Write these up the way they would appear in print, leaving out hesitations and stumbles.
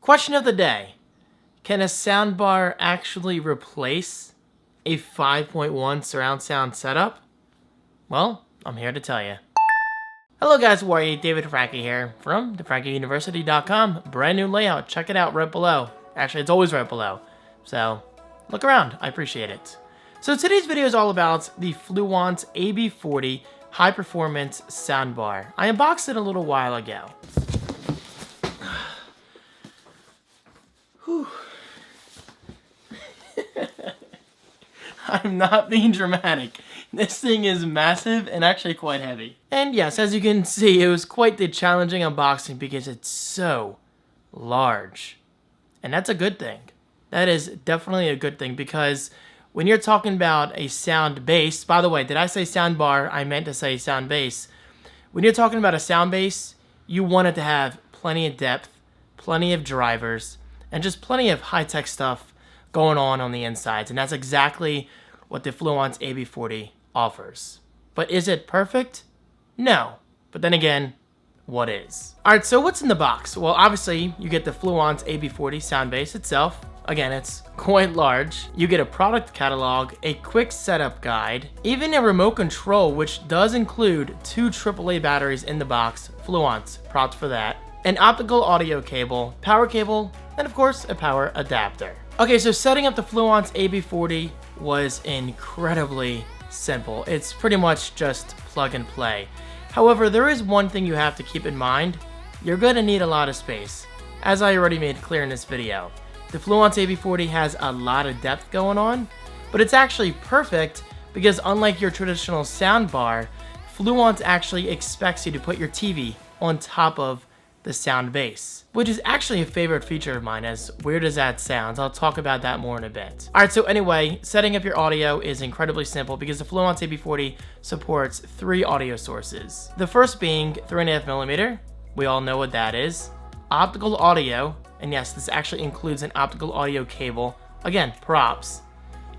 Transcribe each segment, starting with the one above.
Question of the day. Can a soundbar actually replace a 5.1 surround sound setup? Well, I'm here to tell you. Hello guys, how are you? David Franco here from thefrancouniversity.com. Brand new layout. Check it out right below. Actually, it's always right below. So, look around. I appreciate it. So today's video is all about the Fluance AB40 high performance soundbar. I unboxed it a little while ago. Whew. I'm not being dramatic. This thing is massive and actually quite heavy. And yes, as you can see, it was quite the challenging unboxing because it's so large. And that's a good thing. That is definitely a good thing because when you're talking about a sound base, by the way, did I say sound bar? I meant to say sound base. When you're talking about a sound base, you want it to have plenty of depth, plenty of drivers, and just plenty of high-tech stuff going on the insides. And that's exactly what the Fluance AB40 offers. But is it perfect? No. But then again, what is? Alright, so what's in the box? Well, obviously, you get the Fluance AB40 sound base itself. Again, it's quite large. You get a product catalog, a quick setup guide, even a remote control, which does include 2 AAA batteries in the box. Fluance, props for that. An optical audio cable, power cable, and of course, a power adapter. Okay, so setting up the Fluance AB40 was incredibly simple. It's pretty much just plug and play. However, there is one thing you have to keep in mind. You're going to need a lot of space, as I already made clear in this video. The Fluance AB40 has a lot of depth going on, but it's actually perfect because unlike your traditional soundbar, Fluance actually expects you to put your TV on top of the sound base, which is actually a favorite feature of mine, as weird as that sounds. I'll talk about that more in a bit. Alright, so anyway, setting up your audio is incredibly simple because the Fluance AB40 supports 3 audio sources. The first being 3.5mm, we all know what that is, optical audio, and yes, this actually includes an optical audio cable, again, props,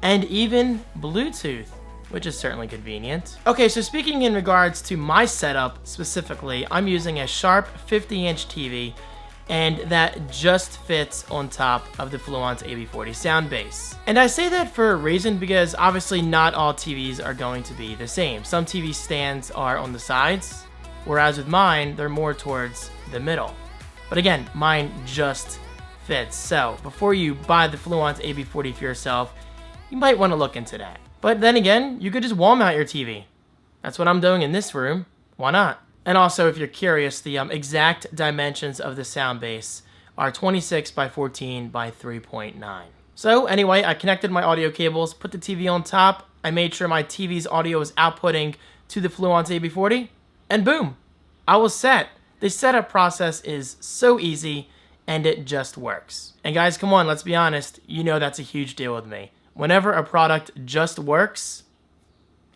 and even Bluetooth, which is certainly convenient. Okay, so speaking in regards to my setup specifically, I'm using a Sharp 50-inch TV, and that just fits on top of the Fluance AB40 sound base. And I say that for a reason because obviously not all TVs are going to be the same. Some TV stands are on the sides, whereas with mine, they're more towards the middle. But again, mine just fits. So before you buy the Fluance AB40 for yourself, you might want to look into that. But then again, you could just wall mount your TV. That's what I'm doing in this room. Why not? And also, if you're curious, the exact dimensions of the sound base are 26 by 14 by 3.9. So anyway, I connected my audio cables, put the TV on top. I made sure my TV's audio is outputting to the Fluance AB40, and boom, I was set. The setup process is so easy, and it just works. And guys, come on, let's be honest. You know that's a huge deal with me. Whenever a product just works,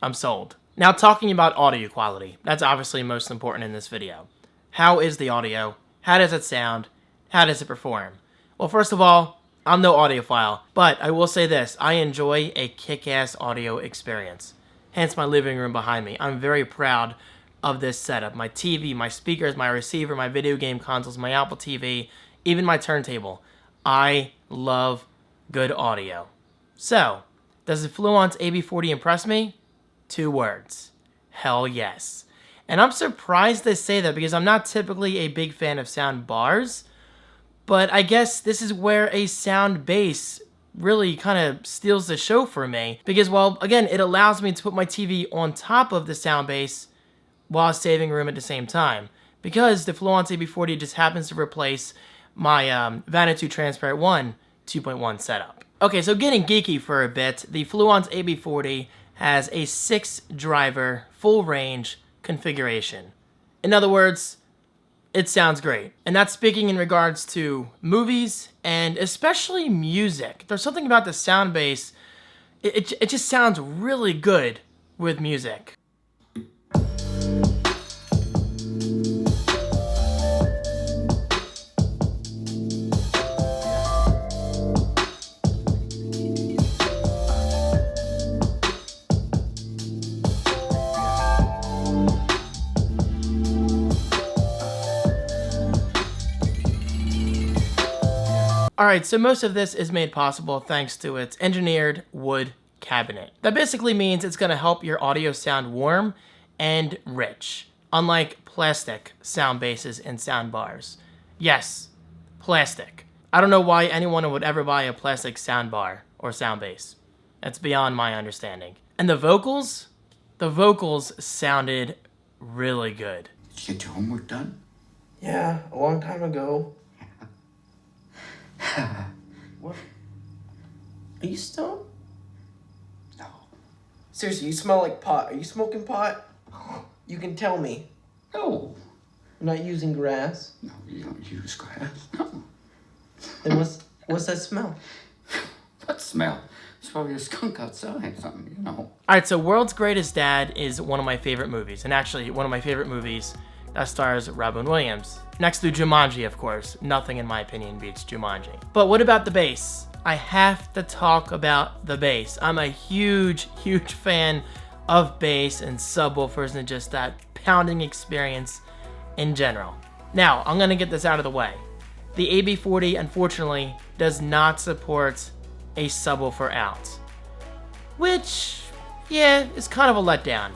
I'm sold. Now talking about audio quality, that's obviously most important in this video. How is the audio? How does it sound? How does it perform? Well, first of all, I'm no audiophile, but I will say this, I enjoy a kick-ass audio experience. Hence my living room behind me. I'm very proud of this setup. My TV, my speakers, my receiver, my video game consoles, my Apple TV, even my turntable. I love good audio. So, does the Fluance AB40 impress me? 2 words. Hell yes. And I'm surprised they say that because I'm not typically a big fan of sound bars, but I guess this is where a sound base really kind of steals the show for me because, well, again, it allows me to put my TV on top of the sound base while saving room at the same time because the Fluance AB40 just happens to replace my Vanuatu Transparent 1 2.1 setup. Okay, so getting geeky for a bit, the Fluance AB40 has a 6-driver, full-range configuration. In other words, it sounds great. And that's speaking in regards to movies and especially music. There's something about the sound base, it just sounds really good with music. Alright, so most of this is made possible thanks to its engineered wood cabinet. That basically means it's going to help your audio sound warm and rich, unlike plastic sound bases and sound bars. Yes, plastic. I don't know why anyone would ever buy a plastic sound bar or sound base. That's beyond my understanding. And the vocals sounded really good. Did you get your homework done? Yeah, a long time ago. What? Are you stoned? No. Seriously, you smell like pot. Are you smoking pot? You can tell me. No. I'm not using grass. No, you don't use grass. No. Then what's that smell? What smell? It's probably a skunk outside, something, you know. Alright, so World's Greatest Dad is one of my favorite movies, and actually one of my favorite movies that stars Robin Williams. Next to Jumanji, of course. Nothing, in my opinion, beats Jumanji. But what about the bass? I have to talk about the bass. I'm a huge fan of bass and subwoofers and just that pounding experience in general. Now, I'm going to get this out of the way. The AB40, unfortunately, does not support a subwoofer out. Which, yeah, is kind of a letdown.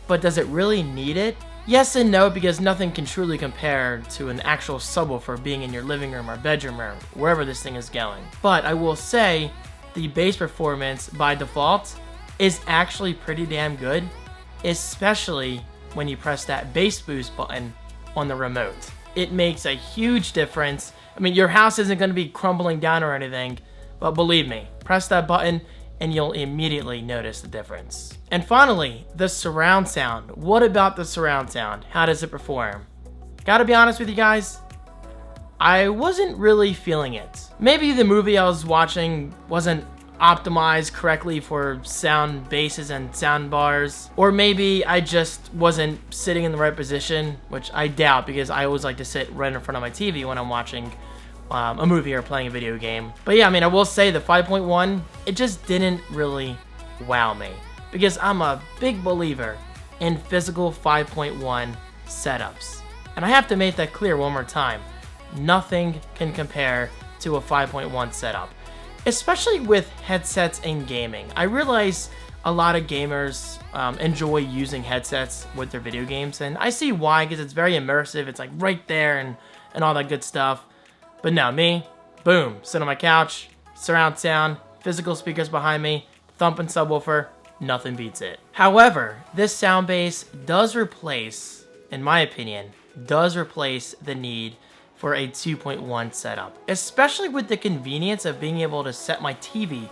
But does it really need it? Yes and no, because nothing can truly compare to an actual subwoofer being in your living room or bedroom or wherever this thing is going. But I will say, the bass performance by default is actually pretty damn good, especially when you press that bass boost button on the remote. It makes a huge difference. I mean, your house isn't going to be crumbling down or anything, but believe me, press that button and you'll immediately notice the difference. And finally, the surround sound. What about the surround sound? How does it perform? Gotta be honest with you guys, I wasn't really feeling it. Maybe the movie I was watching wasn't optimized correctly for sound bases and sound bars, or maybe I just wasn't sitting in the right position, which I doubt because I always like to sit right in front of my TV when I'm watching a movie or playing a video game. But yeah, I mean, I will say the 5.1, it just didn't really wow me because I'm a big believer in physical 5.1 setups. And I have to make that clear one more time. Nothing can compare to a 5.1 setup, especially with headsets and gaming. I realize a lot of gamers enjoy using headsets with their video games, and I see why, because it's very immersive. It's like right there and all that good stuff. But no, me, boom, sit on my couch, surround sound, physical speakers behind me, thumping subwoofer, nothing beats it. However, this sound base does replace, in my opinion, the need for a 2.1 setup, especially with the convenience of being able to set my TV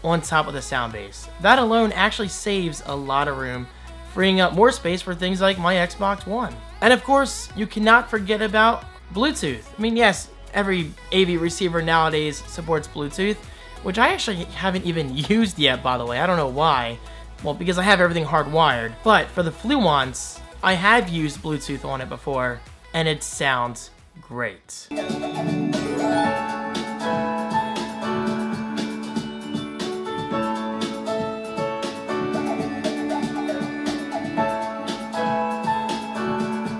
on top of the sound base. That alone actually saves a lot of room, freeing up more space for things like my Xbox One. And of course, you cannot forget about Bluetooth. I mean, yes, every AV receiver nowadays supports Bluetooth, which I actually haven't even used yet, by the way. I don't know why. Well, because I have everything hardwired. But for the Fluance, I have used Bluetooth on it before, and it sounds great.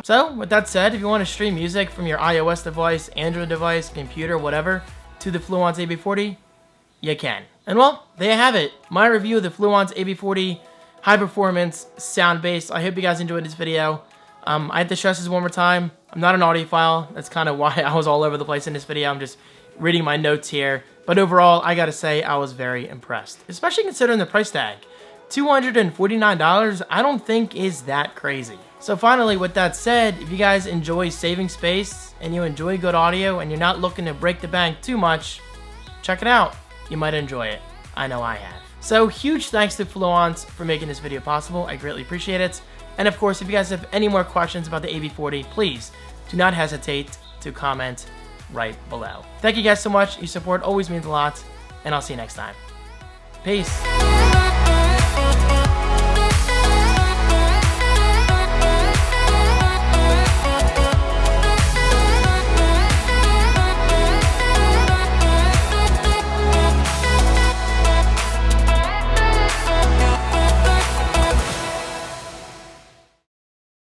So, with that said, if you want to stream music from your iOS device, Android device, computer, whatever, to the Fluance AB40, you can. And well, there you have it. My review of the Fluance AB40 high performance sound bass. I hope you guys enjoyed this video. I have to stress this one more time. I'm not an audiophile. That's kind of why I was all over the place in this video. I'm just reading my notes here. But overall, I gotta say, I was very impressed. Especially considering the price tag. $249, I don't think is that crazy. So finally, with that said, if you guys enjoy saving space and you enjoy good audio and you're not looking to break the bank too much, check it out. You might enjoy it. I know I have. So huge thanks to Fluance for making this video possible. I greatly appreciate it. And of course, if you guys have any more questions about the AB40, please do not hesitate to comment right below. Thank you guys so much. Your support always means a lot, and I'll see you next time. Peace.